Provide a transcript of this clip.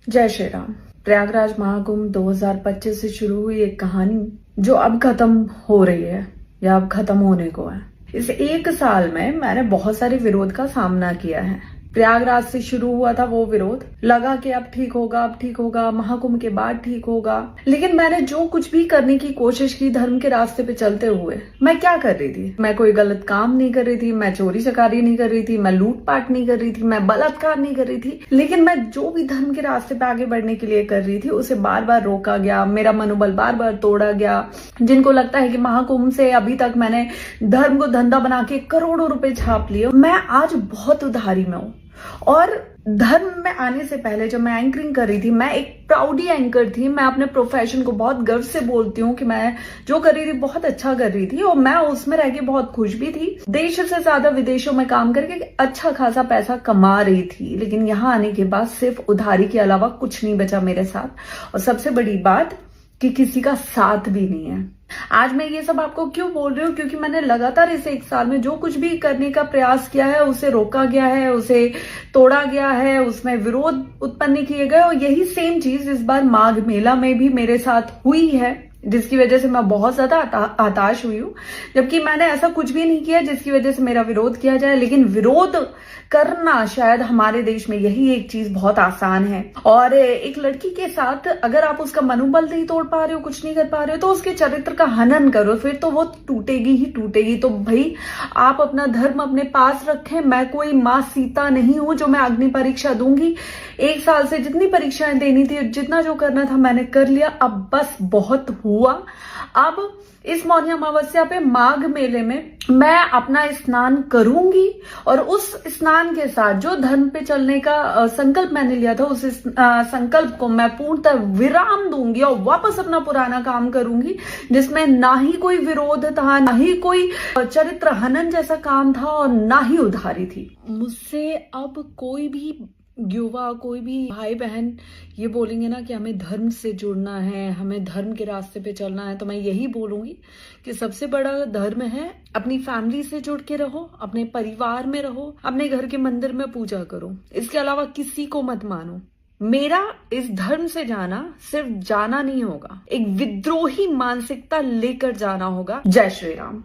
जय श्री राम। प्रयागराज महाकुंभ 2025 से शुरू हुई एक कहानी जो अब खत्म हो रही है या अब खत्म होने को है। इस एक साल में मैंने बहुत सारे विरोध का सामना किया है। प्रयागराज से शुरू हुआ था वो विरोध, लगा कि अब ठीक होगा, महाकुंभ के बाद ठीक होगा। लेकिन मैंने जो कुछ भी करने की कोशिश की धर्म के रास्ते पे चलते हुए, मैं क्या कर रही थी? मैं कोई गलत काम नहीं कर रही थी, मैं चोरी चकारी नहीं कर रही थी, मैं लूटपाट नहीं कर रही थी, मैं बलात्कार नहीं कर रही थी। लेकिन मैं जो भी धर्म के रास्ते पे आगे बढ़ने के लिए कर रही थी उसे बार बार रोका गया, मेरा मनोबल बार बार तोड़ा गया। जिनको लगता है कि महाकुंभ से अभी तक मैंने धर्म को धंधा बना के करोड़ों रुपए छाप लिए, मैं आज बहुत उधारी में हूँ। और धर्म में आने से पहले जब मैं एंकरिंग कर रही थी, मैं एक प्राउडी एंकर थी। मैं अपने प्रोफेशन को बहुत गर्व से बोलती हूँ कि मैं जो कर रही थी बहुत अच्छा कर रही थी और मैं उसमें रह के बहुत खुश भी थी। देश से ज्यादा विदेशों में काम करके अच्छा खासा पैसा कमा रही थी। लेकिन यहाँ आने के बाद सिर्फ उधारी के अलावा कुछ नहीं बचा मेरे साथ। और सबसे बड़ी बात कि किसी का साथ भी नहीं है। आज मैं ये सब आपको क्यों बोल रही हूँ? क्योंकि मैंने लगातार इस एक साल में जो कुछ भी करने का प्रयास किया है उसे रोका गया है, उसे तोड़ा गया है, उसमें विरोध उत्पन्न किए गए। और यही सेम चीज इस बार माघ मेला में भी मेरे साथ हुई है, जिसकी वजह से मैं बहुत ज्यादा हताश हुई हूँ। जबकि मैंने ऐसा कुछ भी नहीं किया जिसकी वजह से मेरा विरोध किया जाए। लेकिन विरोध करना शायद हमारे देश में यही एक चीज बहुत आसान है। और एक लड़की के साथ अगर आप उसका मनोबल नहीं तोड़ पा रहे हो, कुछ नहीं कर पा रहे हो, तो उसके चरित्र का हनन करो, फिर तो वो टूटेगी ही टूटेगी। तो भाई आप अपना धर्म अपने पास रखें। मैं कोई माँ सीता नहीं हूं जो मैं अग्नि परीक्षा दूंगी। एक साल से जितनी परीक्षाएं देनी थी, जितना जो करना था मैंने कर लिया। अब बस बहुत हुआ। अब इस मौनी अमावस्या पे माघ मेले में मैं अपना स्नान करूंगी और उस स्नान के साथ जो धर्म पे चलने का संकल्प मैंने लिया था, उस संकल्प को मैं पूर्णतः विराम दूंगी और वापस अपना पुराना काम करूंगी, जिसमें ना ही कोई विरोध था, ना ही कोई चरित्र हनन जैसा काम था और ना ही उधारी थी। मुझसे अब कोई भी युवा, कोई भी भाई बहन ये बोलेंगे ना कि हमें धर्म से जुड़ना है, हमें धर्म के रास्ते पे चलना है, तो मैं यही बोलूंगी कि सबसे बड़ा धर्म है अपनी फैमिली से जुड़ के रहो, अपने परिवार में रहो, अपने घर के मंदिर में पूजा करो। इसके अलावा किसी को मत मानो। मेरा इस धर्म से जाना सिर्फ जाना नहीं होगा, एक विद्रोही मानसिकता लेकर जाना होगा। जय श्री राम।